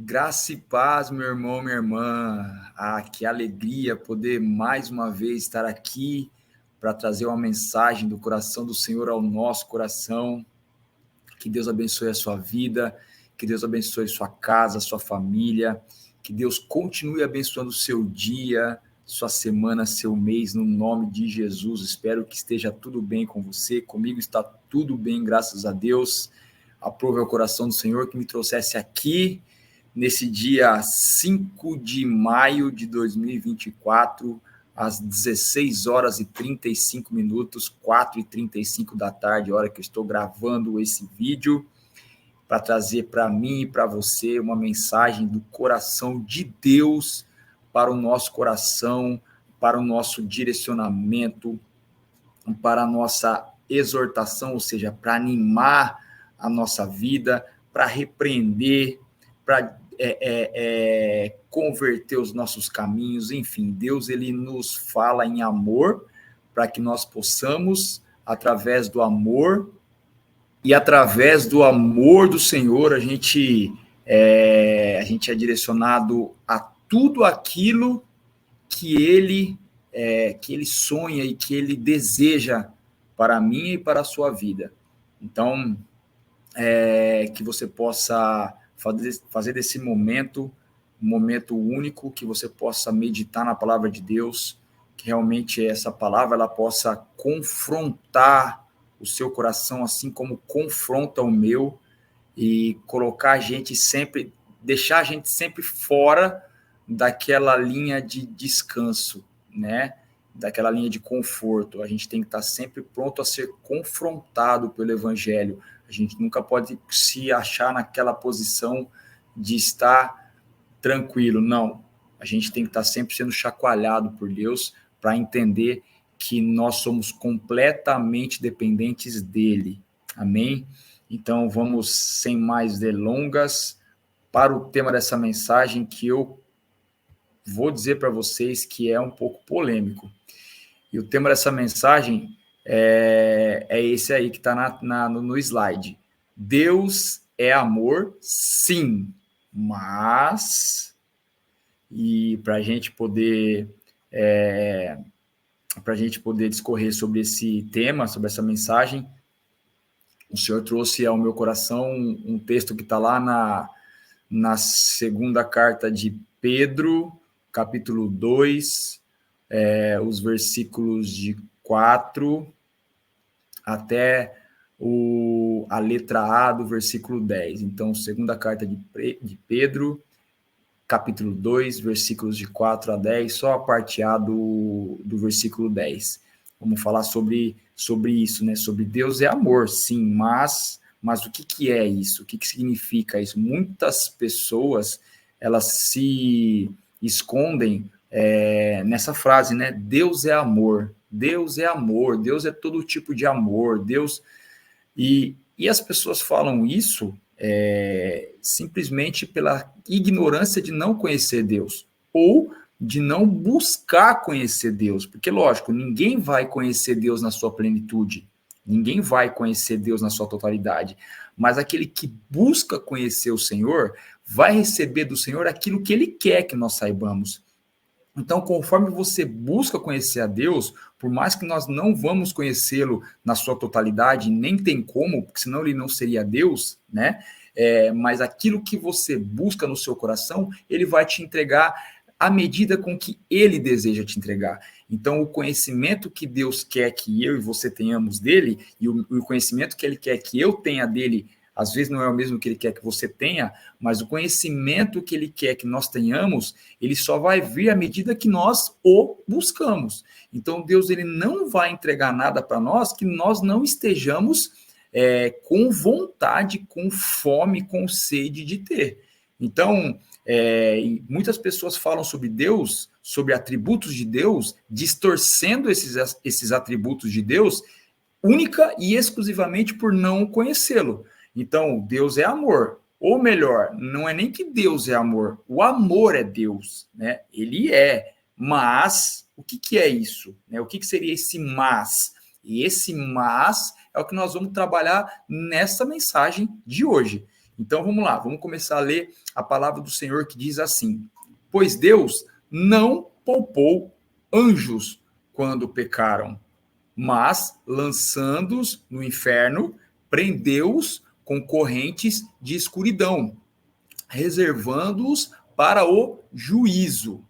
Graça e paz, meu irmão, minha irmã. Que alegria poder mais uma vez estar aqui para trazer uma mensagem do coração do Senhor ao nosso coração. Que Deus abençoe a sua vida, que Deus abençoe sua casa, sua família, que Deus continue abençoando o seu dia, sua semana, seu mês, no nome de Jesus. Espero que esteja tudo bem com você. Comigo está tudo bem, graças a Deus. Aprove o coração do Senhor que me trouxesse aqui nesse dia 5 de maio de 2024, às 16 horas e 35 minutos, 4h35 da tarde, hora que eu estou gravando esse vídeo, para trazer para mim e para você uma mensagem do coração de Deus para o nosso coração, para o nosso direcionamento, para a nossa exortação, ou seja, para animar a nossa vida, para repreender, para converter os nossos caminhos. Enfim, Deus ele nos fala em amor para que nós possamos, através do amor e através do amor do Senhor, a gente é direcionado a tudo aquilo que Ele sonha e que Ele deseja para mim e para a sua vida. Então, que você possa fazer desse momento um momento único, que você possa meditar na palavra de Deus, que realmente essa palavra ela possa confrontar o seu coração, assim como confronta o meu, e colocar a gente sempre, deixar a gente sempre fora daquela linha de descanso, né? Daquela linha de conforto. A gente tem que estar sempre pronto a ser confrontado pelo Evangelho. A gente nunca pode se achar naquela posição de estar tranquilo, não. A gente tem que estar sempre sendo chacoalhado por Deus para entender que nós somos completamente dependentes dele. Amém? Então, vamos, sem mais delongas, para o tema dessa mensagem, que eu vou dizer para vocês que é um pouco polêmico. E o tema dessa mensagem é esse aí que está no slide. Deus é amor, sim, mas... E para a gente poder discorrer sobre esse tema, sobre essa mensagem, o Senhor trouxe ao meu coração um texto que está lá na segunda carta de Pedro, capítulo 2, os versículos de 4 até a letra A do versículo 10. Então, segunda carta de Pedro, capítulo 2, versículos de 4 a 10, só a parte A do versículo 10. Vamos falar sobre isso, né? Sobre Deus é amor, sim, mas o que é isso? O que significa isso? Muitas pessoas, elas se escondem nessa frase, né? Deus é amor, Deus é amor, Deus é todo tipo de amor, Deus... E as pessoas falam isso simplesmente pela ignorância de não conhecer Deus, ou de não buscar conhecer Deus, porque, lógico, ninguém vai conhecer Deus na sua plenitude, ninguém vai conhecer Deus na sua totalidade, mas aquele que busca conhecer o Senhor vai receber do Senhor aquilo que Ele quer que nós saibamos. Então, conforme você busca conhecer a Deus, por mais que nós não vamos conhecê-lo na sua totalidade, nem tem como, porque senão ele não seria Deus, né? Mas aquilo que você busca no seu coração, ele vai te entregar à medida com que ele deseja te entregar. Então, o conhecimento que Deus quer que eu e você tenhamos dele, e o conhecimento que ele quer que eu tenha dele, às vezes não é o mesmo que ele quer que você tenha, mas o conhecimento que ele quer que nós tenhamos, ele só vai vir à medida que nós o buscamos. Então, Deus ele não vai entregar nada para nós que nós não estejamos com vontade, com fome, com sede de ter. Então, muitas pessoas falam sobre Deus, sobre atributos de Deus, distorcendo esses atributos de Deus, única e exclusivamente por não conhecê-lo. Então, Deus é amor. Ou melhor, não é nem que Deus é amor, o amor é Deus, né? Ele é, mas o que é isso? Né? O que seria esse mas? E esse mas é o que nós vamos trabalhar nessa mensagem de hoje. Então vamos lá, vamos começar a ler a palavra do Senhor que diz assim: pois Deus não poupou anjos quando pecaram, mas, lançando-os no inferno, prendeu-os com correntes de escuridão, reservando-os para o juízo.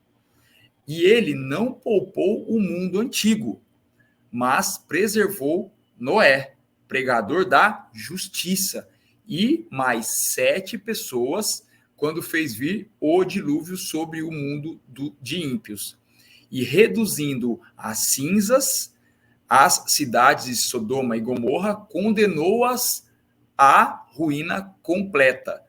E ele não poupou o mundo antigo, mas preservou Noé, pregador da justiça, e mais 7 pessoas, quando fez vir o dilúvio sobre o mundo de ímpios, e reduzindo as cinzas as cidades de Sodoma e Gomorra, condenou-as à ruína completa,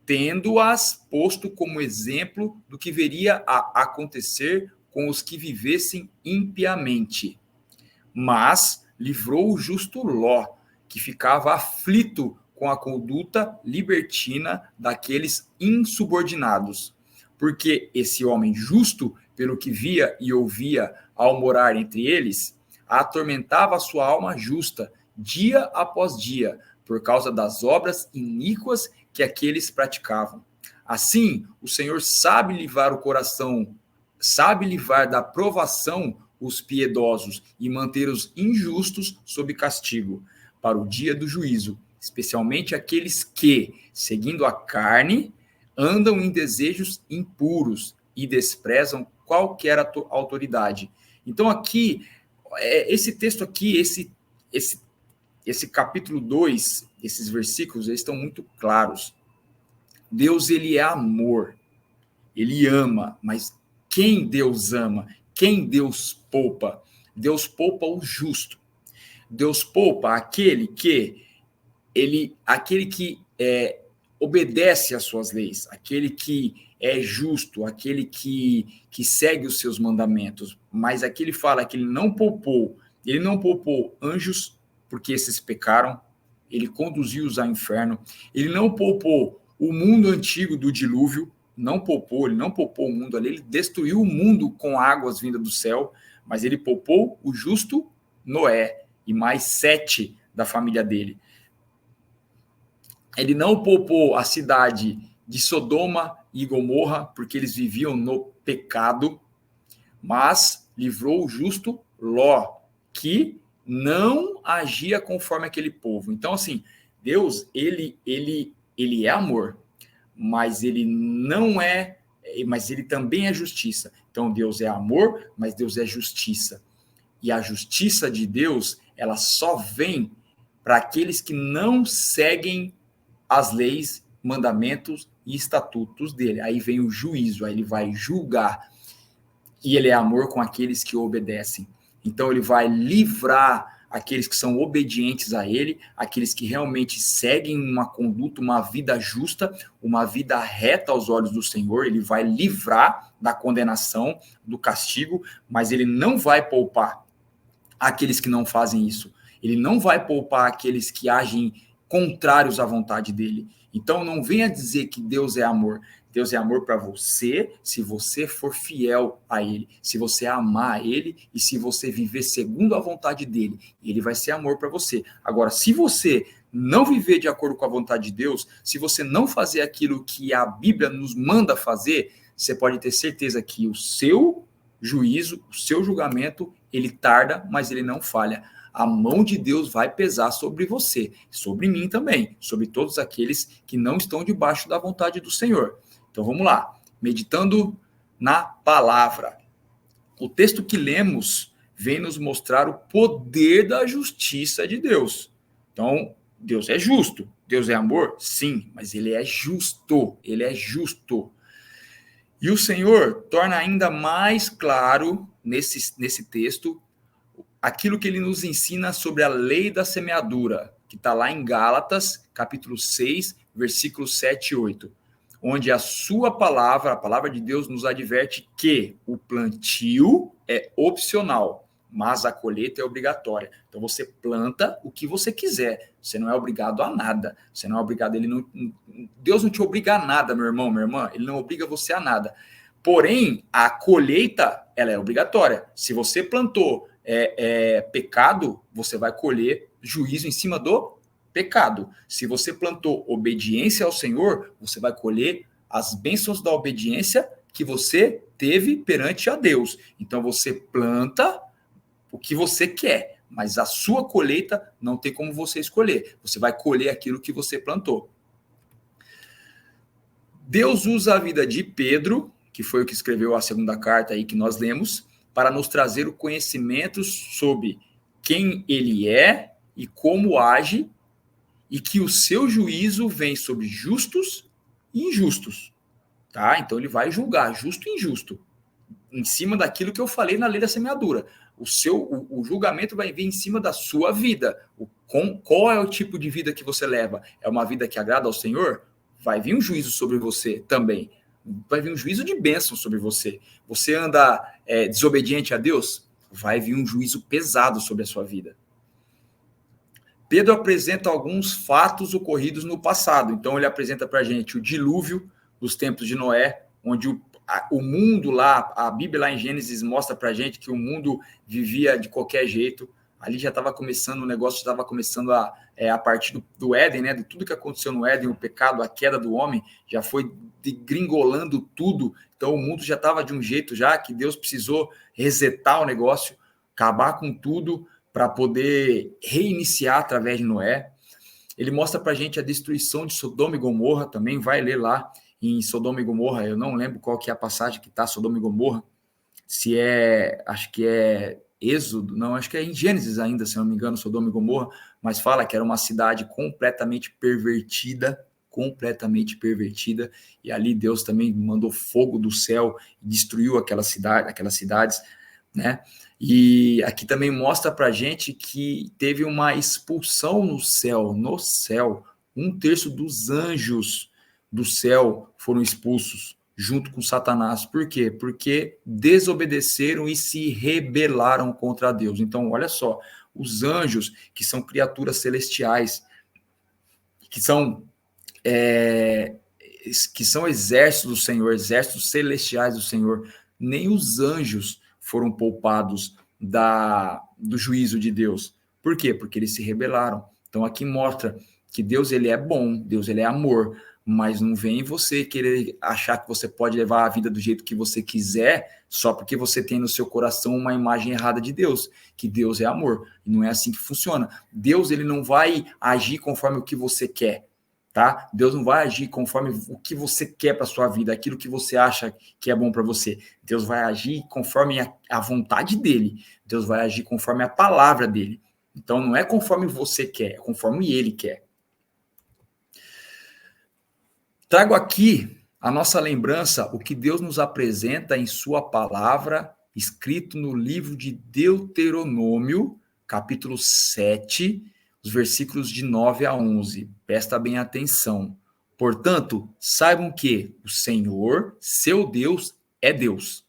tendo-as posto como exemplo do que viria a acontecer com os que vivessem impiamente. Mas livrou o justo Ló, que ficava aflito com a conduta libertina daqueles insubordinados. Porque esse homem justo, pelo que via e ouvia ao morar entre eles, atormentava a sua alma justa, dia após dia, por causa das obras iníquas que aqueles praticavam. Assim, o Senhor sabe livrar o coração, sabe livrar da provação os piedosos e manter os injustos sob castigo, para o dia do juízo, especialmente aqueles que, seguindo a carne, andam em desejos impuros e desprezam qualquer autoridade. Então aqui, esse texto aqui, esse capítulo 2, esses versículos, eles estão muito claros. Deus, ele é amor, ele ama, mas quem Deus ama? Quem Deus poupa? Deus poupa o justo. Deus poupa aquele que obedece às suas leis, aquele que é justo, aquele que segue os seus mandamentos. Mas aqui ele fala que ele não poupou anjos, porque esses pecaram, ele conduziu-os ao inferno, ele não poupou o mundo antigo do dilúvio, ele não poupou o mundo ali, ele destruiu o mundo com águas vindas do céu, mas ele poupou o justo Noé e mais 7 da família dele. Ele não poupou a cidade de Sodoma e Gomorra, porque eles viviam no pecado, mas livrou o justo Ló, que não agia conforme aquele povo. Então, assim, Deus, ele é amor, mas ele não é, mas ele também é justiça. Então, Deus é amor, mas Deus é justiça. E a justiça de Deus, ela só vem para aqueles que não seguem as leis, mandamentos e estatutos dele. Aí vem o juízo, aí ele vai julgar. E ele é amor com aqueles que obedecem. Então, ele vai livrar aqueles que são obedientes a ele, aqueles que realmente seguem uma conduta, uma vida justa, uma vida reta aos olhos do Senhor. Ele vai livrar da condenação, do castigo, mas ele não vai poupar aqueles que não fazem isso. Ele não vai poupar aqueles que agem contrários à vontade dele. Então, não venha dizer que Deus é amor. Deus é amor para você, se você for fiel a ele, se você amar ele e se você viver segundo a vontade dele, ele vai ser amor para você. Agora, se você não viver de acordo com a vontade de Deus, se você não fazer aquilo que a Bíblia nos manda fazer, você pode ter certeza que o seu juízo, o seu julgamento, ele tarda, mas ele não falha. A mão de Deus vai pesar sobre você, sobre mim também, sobre todos aqueles que não estão debaixo da vontade do Senhor. Então vamos lá, meditando na palavra. O texto que lemos vem nos mostrar o poder da justiça de Deus. Então, Deus é justo. Deus é amor? Sim, mas ele é justo. Ele é justo. E o Senhor torna ainda mais claro nesse texto aquilo que ele nos ensina sobre a lei da semeadura, que está lá em Gálatas, capítulo 6, versículos 7 e 8. Onde a sua palavra, a palavra de Deus, nos adverte que o plantio é opcional, mas a colheita é obrigatória. Então você planta o que você quiser, você não é obrigado a nada, você não é obrigado, Deus não te obriga a nada, meu irmão, minha irmã, ele não obriga você a nada. Porém, a colheita, ela é obrigatória. Se você plantou pecado, você vai colher juízo em cima do pecado. Se você plantou obediência ao Senhor, você vai colher as bênçãos da obediência que você teve perante a Deus. Então você planta o que você quer, mas a sua colheita não tem como você escolher. Você vai colher aquilo que você plantou. Deus usa a vida de Pedro, que foi o que escreveu a segunda carta aí que nós lemos, para nos trazer o conhecimento sobre quem ele é e como age, e que o seu juízo vem sobre justos e injustos. Tá? Então ele vai julgar justo e injusto, em cima daquilo que eu falei na lei da semeadura. O julgamento vai vir em cima da sua vida. Qual é o tipo de vida que você leva? É uma vida que agrada ao Senhor? Vai vir um juízo sobre você também. Vai vir um juízo de bênção sobre você. Você anda desobediente a Deus? Vai vir um juízo pesado sobre a sua vida. Pedro apresenta alguns fatos ocorridos no passado. Então ele apresenta para a gente o dilúvio dos tempos de Noé, onde o mundo lá, a Bíblia lá em Gênesis mostra para a gente que o mundo vivia de qualquer jeito. Ali já estava começando, o negócio estava começando a partir do Éden, né? De tudo que aconteceu no Éden, o pecado, a queda do homem, já foi degringolando tudo. Então o mundo já estava de um jeito já que Deus precisou resetar o negócio, acabar com tudo para poder reiniciar através de Noé. Ele mostra para a gente a destruição de Sodoma e Gomorra, também vai ler lá em Sodoma e Gomorra, eu não lembro qual que é a passagem que está Sodoma e Gomorra, se é, acho que é Êxodo, não, acho que é em Gênesis ainda, se não me engano, Sodoma e Gomorra, mas fala que era uma cidade completamente pervertida, e ali Deus também mandou fogo do céu e destruiu aquelas cidades, né? E aqui também mostra pra gente que teve uma expulsão no céu, 1/3 dos anjos do céu foram expulsos junto com Satanás. Por quê? Porque desobedeceram e se rebelaram contra Deus. Então, olha só, os anjos, que são criaturas celestiais, que são exércitos do Senhor, exércitos celestiais do Senhor, nem os anjos foram poupados do juízo de Deus. Por quê? Porque eles se rebelaram. Então, aqui mostra que Deus ele é bom, Deus ele é amor, mas não vem você querer achar que você pode levar a vida do jeito que você quiser só porque você tem no seu coração uma imagem errada de Deus, que Deus é amor. E não é assim que funciona. Deus ele não vai agir conforme o que você quer, tá? Deus não vai agir conforme o que você quer para sua vida, aquilo que você acha que é bom para você. Deus vai agir conforme a vontade dele. Deus vai agir conforme a palavra dele. Então não é conforme você quer, é conforme ele quer. Trago aqui a nossa lembrança, o que Deus nos apresenta em sua palavra, escrito no livro de Deuteronômio, capítulo 7, os versículos de 9 a 11. Presta bem atenção. Portanto, saibam que o Senhor, seu Deus, é Deus.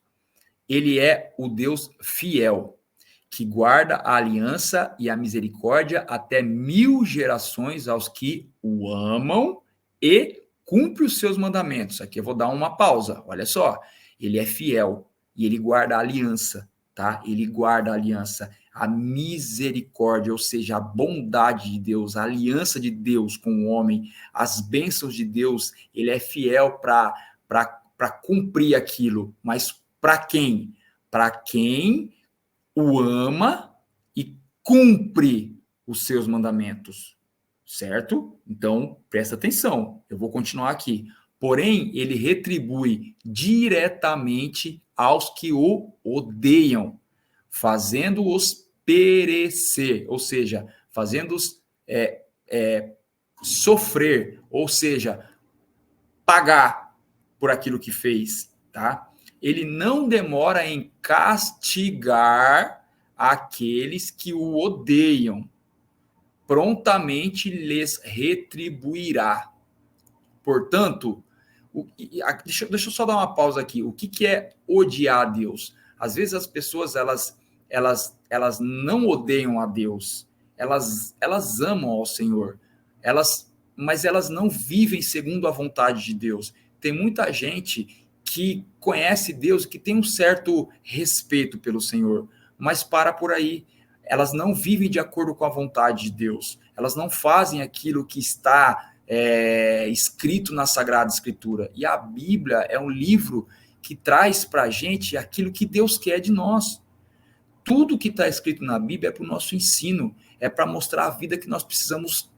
Ele é o Deus fiel, que guarda a aliança e a misericórdia até 1000 gerações aos que o amam e cumpre os seus mandamentos. Aqui eu vou dar uma pausa. Olha só, ele é fiel e ele guarda a aliança, tá? Ele guarda a aliança, a misericórdia, ou seja, a bondade de Deus, a aliança de Deus com o homem, as bênçãos de Deus. Ele é fiel para cumprir aquilo. Mas para quem? Para quem o ama e cumpre os seus mandamentos. Certo? Então, presta atenção. Eu vou continuar aqui. Porém, ele retribui diretamente aos que o odeiam, fazendo-os perecer, ou seja, fazendo-os sofrer, ou seja, pagar por aquilo que fez, tá? Ele não demora em castigar aqueles que o odeiam, prontamente lhes retribuirá. Portanto, deixa eu só dar uma pausa aqui. O que é odiar a Deus? Às vezes as pessoas elas não odeiam a Deus, elas amam ao Senhor, mas elas não vivem segundo a vontade de Deus. Tem muita gente que conhece Deus, que tem um certo respeito pelo Senhor, mas para por aí. elas não vivem de acordo com a vontade de Deus. Elas não fazem aquilo que está escrito na Sagrada Escritura. E a Bíblia é um livro que traz para a gente aquilo que Deus quer de nós. Tudo que está escrito na Bíblia é para o nosso ensino, é para mostrar a vida que nós precisamos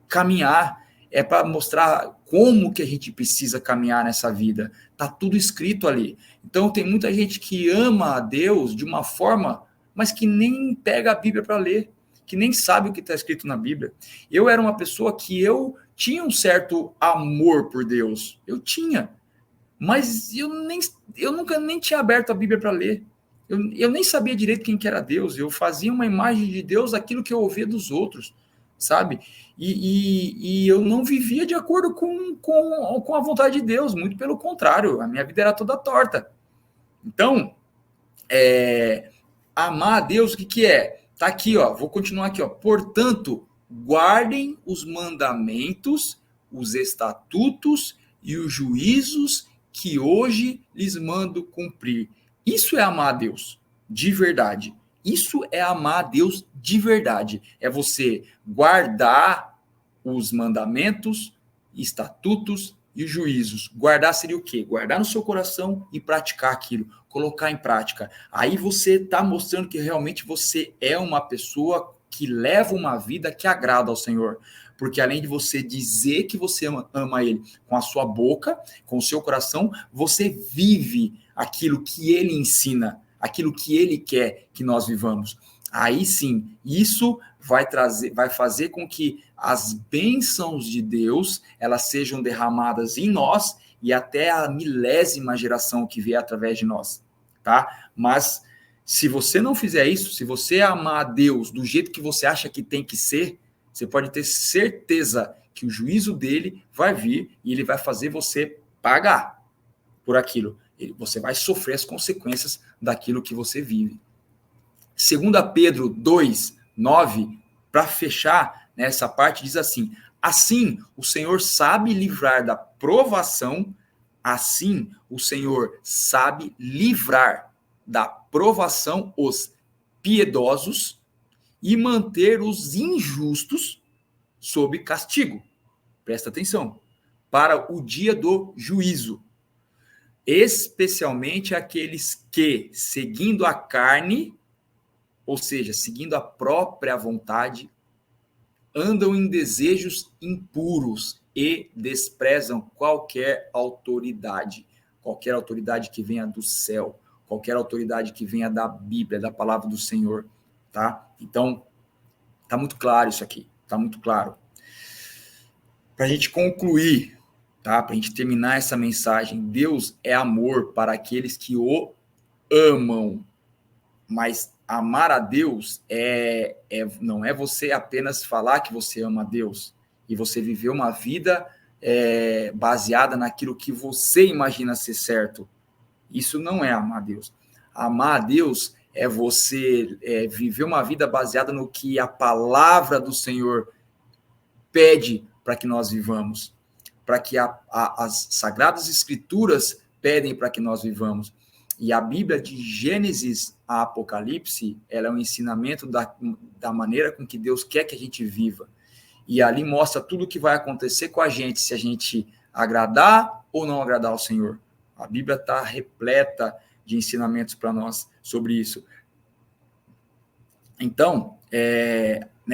caminhar, é para mostrar como que a gente precisa caminhar nessa vida. Está tudo escrito ali. Então, tem muita gente que ama a Deus de uma forma, mas que nem pega a Bíblia para ler, que nem sabe o que está escrito na Bíblia. Eu era uma pessoa que eu tinha um certo amor por Deus. Eu tinha. Mas eu nunca nem tinha aberto a Bíblia para ler. Eu nem sabia direito quem que era Deus. Eu fazia uma imagem de Deus daquilo que eu ouvia dos outros, sabe? E eu não vivia de acordo com a vontade de Deus, muito pelo contrário, a minha vida era toda torta. Então, amar a Deus, o que é? Tá aqui, ó, vou continuar aqui, ó. Portanto, guardem os mandamentos, os estatutos e os juízos que hoje lhes mando cumprir. Isso é amar a Deus, de verdade. Isso é amar a Deus de verdade. É você guardar os mandamentos, estatutos e os juízos. Guardar seria o quê? Guardar no seu coração e praticar aquilo, colocar em prática. Aí você está mostrando que realmente você é uma pessoa que leva uma vida que agrada ao Senhor. Porque além de você dizer que você ama Ele com a sua boca, com o seu coração, você vive aquilo que Ele ensina, aquilo que Ele quer que nós vivamos. Aí sim, isso vai fazer com que as bênçãos de Deus, elas sejam derramadas em nós e até a milésima geração que vier através de nós, tá? Mas se você não fizer isso, se você amar a Deus do jeito que você acha que tem que ser, você pode ter certeza que o juízo dele vai vir e ele vai fazer você pagar por aquilo. Você vai sofrer as consequências daquilo que você vive. 2 Pedro 2, 9, para fechar nessa parte, diz assim: assim o Senhor sabe livrar da provação, assim o Senhor sabe livrar da provação os piedosos e manter os injustos sob castigo. Presta atenção. Para o dia do juízo. Especialmente aqueles que, seguindo a carne, ou seja, seguindo a própria vontade, andam em desejos impuros e desprezam qualquer autoridade que venha do céu, qualquer autoridade que venha da Bíblia, da palavra do Senhor, tá? Então, tá muito claro isso aqui, tá muito claro. Para a gente concluir, tá? Para a gente terminar essa mensagem, Deus é amor para aqueles que o amam, mas amar a Deus não é você apenas falar que você ama a Deus e você viver uma vida baseada naquilo que você imagina ser certo. Isso não é amar a Deus. Amar a Deus é você viver uma vida baseada no que a palavra do Senhor pede para que nós vivamos, para que as Sagradas Escrituras pedem para que nós vivamos. E a Bíblia, de Gênesis a Apocalipse, ela é um ensinamento da maneira com que Deus quer que a gente viva. E ali mostra tudo o que vai acontecer com a gente, se a gente agradar ou não agradar ao Senhor. A Bíblia está repleta de ensinamentos para nós sobre isso. Então,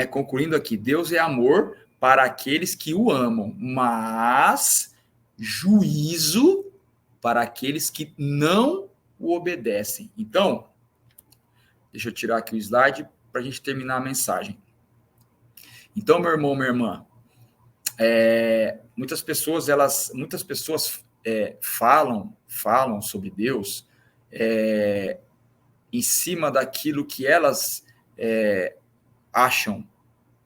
concluindo aqui, Deus é amor para aqueles que o amam, mas juízo para aqueles que não o obedecem. Então, deixa eu tirar aqui o slide para a gente terminar a mensagem. Então, meu irmão, minha irmã, muitas pessoas falam sobre Deus em cima daquilo que elas acham,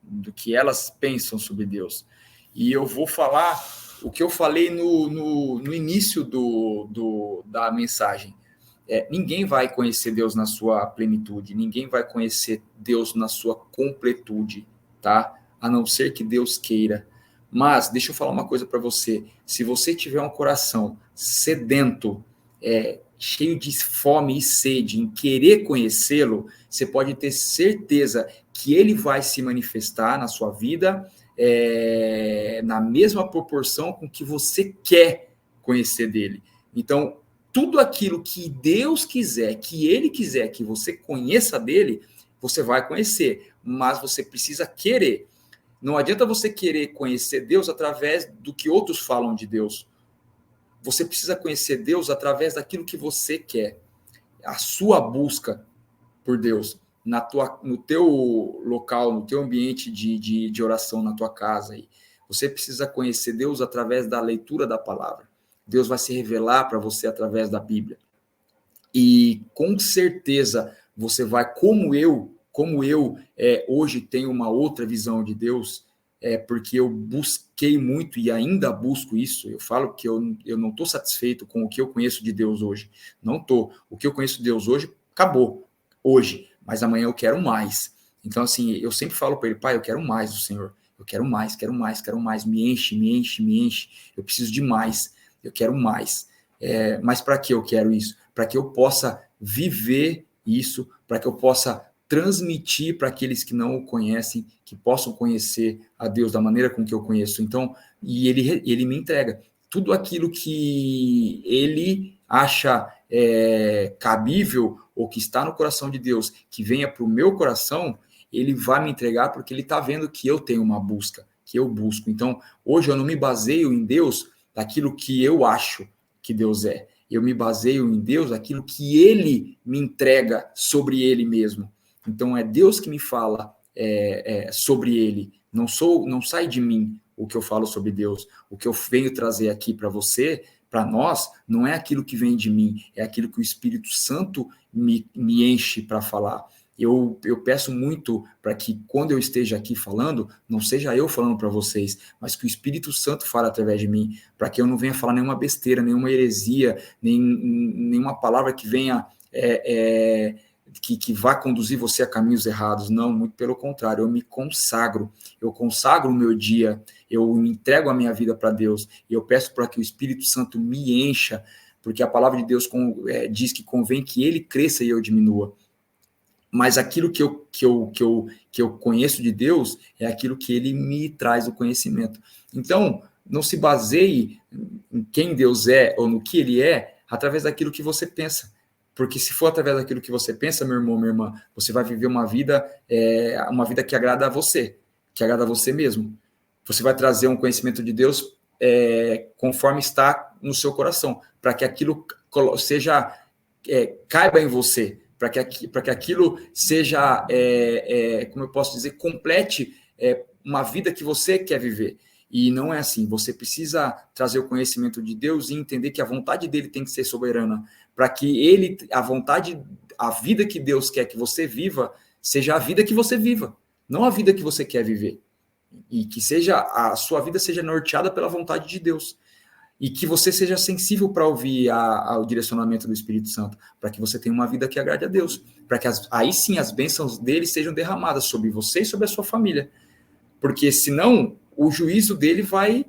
do que elas pensam sobre Deus. E eu vou falar o que eu falei no início da mensagem. Ninguém vai conhecer Deus na sua plenitude, ninguém vai conhecer Deus na sua completude, tá? A não ser que Deus queira. Mas, deixa eu falar uma coisa para você. Se você tiver um coração sedento cheio de fome e sede em querer conhecê-lo, você pode ter certeza que ele vai se manifestar na sua vida na mesma proporção com que você quer conhecer dele. Então, tudo aquilo que Deus quiser, que ele quiser que você conheça dele, você vai conhecer, mas você precisa querer. Não adianta você querer conhecer Deus através do que outros falam de Deus. Você precisa conhecer Deus através daquilo que você quer. A sua busca por Deus no teu local, no teu ambiente de oração, na tua casa. Você precisa conhecer Deus através da leitura da palavra. Deus vai se revelar para você através da Bíblia. E com certeza você vai, como eu hoje tenho uma outra visão de Deus, porque eu busquei muito e ainda busco isso. Eu falo que eu não estou satisfeito com o que eu conheço de Deus hoje. Não estou. O que eu conheço de Deus hoje, acabou. Hoje. Mas amanhã eu quero mais. Então, assim, eu sempre falo para ele, pai, eu quero mais do Senhor. Eu quero mais, quero mais, quero mais. Me enche, me enche, me enche. Eu preciso de mais. Eu quero mais. Mas para que eu quero isso? Para que eu possa viver isso, para que eu possa transmitir para aqueles que não o conhecem, que possam conhecer a Deus da maneira com que eu conheço. Então, e ele me entrega tudo aquilo que ele acha cabível ou que está no coração de Deus, que venha para o meu coração, ele vai me entregar porque ele está vendo que eu tenho uma busca, que eu busco. Então, hoje eu não me baseio em Deus daquilo que eu acho que Deus é. Eu me baseio em Deus daquilo que ele me entrega sobre ele mesmo. Então, é Deus que me fala sobre ele. Não sai de mim o que eu falo sobre Deus. O que eu venho trazer aqui para você, para nós, não é aquilo que vem de mim, é aquilo que o Espírito Santo me enche para falar. Eu peço muito para que, quando eu esteja aqui falando, não seja eu falando para vocês, mas que o Espírito Santo fale através de mim, para que eu não venha falar nenhuma besteira, nenhuma heresia, nenhuma palavra que venha... que vá conduzir você a caminhos errados. Não, muito pelo contrário, eu consagro o meu dia, eu entrego a minha vida para Deus, e eu peço para que o Espírito Santo me encha, porque a palavra de Deus diz que convém que ele cresça e eu diminua. Mas aquilo que eu conheço de Deus é aquilo que ele me traz o conhecimento. Então, não se baseie em quem Deus é ou no que ele é através daquilo que você pensa. Porque se for através daquilo que você pensa, meu irmão, minha irmã, você vai viver uma vida que agrada a você, que agrada a você mesmo. Você vai trazer um conhecimento de Deus conforme está no seu coração, para que aquilo seja caiba em você, para que aquilo seja, como eu posso dizer, complete uma vida que você quer viver. E não é assim. Você precisa trazer o conhecimento de Deus e entender que a vontade dele tem que ser soberana, para que a vida que Deus quer que você viva, seja a vida que você viva, não a vida que você quer viver. E que a sua vida seja norteada pela vontade de Deus. E que você seja sensível para ouvir o direcionamento do Espírito Santo, para que você tenha uma vida que agrade a Deus, para que aí sim as bênçãos dele sejam derramadas sobre você e sobre a sua família. Porque senão o juízo dele vai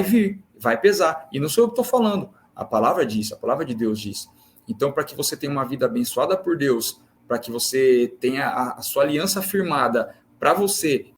vir, vai pesar. E não sou eu que estou falando, a palavra diz, a palavra de Deus diz. Então, para que você tenha uma vida abençoada por Deus, para que você tenha a sua aliança firmada para você